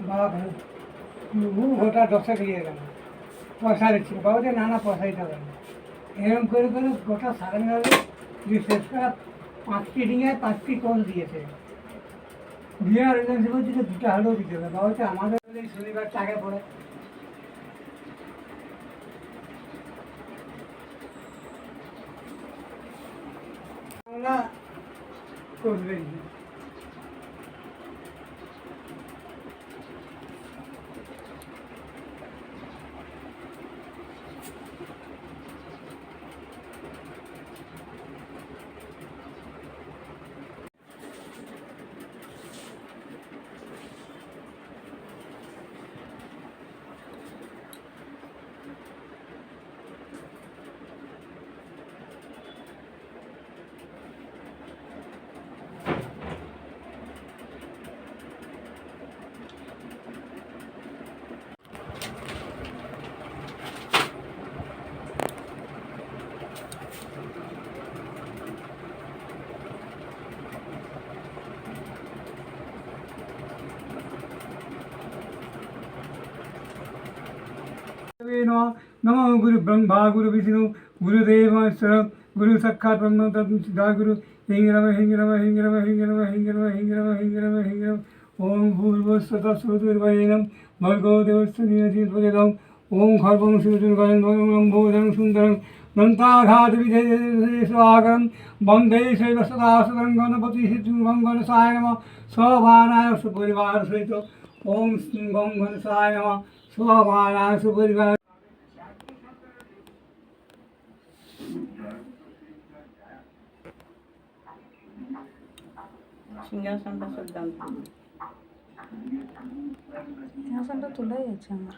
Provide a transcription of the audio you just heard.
বাবা গোটা 10 দিয়ে গেল, পয়সা দিচ্ছিল, বাবা যে না না পয়সা দিতে হবে না। এরকম করে করে গোটা সাড়ে মেলালে দিয়ে শেষ করা 5টি ডিঙে 5টি টোল দিয়েছে। দিয়ে আর এজেন্সি বলছি যে 2টা হলেও দিতে হবে। বাবা হচ্ছে আমাদের এই শনিবার চাকে পড়ে আমরা করবেন। नमो गुरु ब्रह्मा गुरु विष्णु गुरुदेव महेश्वर गुरु साक्षात् ब्रह्म तस्मै श्री गुरु हिंग रम हिंग रम हिंग रम हिंग रम हिंग रम हिंग रम हिंग रम हिंग रम ओम भूर्भुवस्सुतः सुरवरेण्यं भर्गो देवस्य धीमहि प्रचोदयात् ओम खर्वं शिवदुर्गं लम्बोदरं सुन्दरं दन्ताघातविजयस्वागतं वन्दे शैव सदा सदं गणपति सिद्धं गणेशाय नमः स्वभानाय सुपरिवार सहित ओम गं गणेशाय नमः स्वभानाय सुपरिवार। সিংহাসনটা সব দাম সিংহাসনটা তোলাই আছে আমার।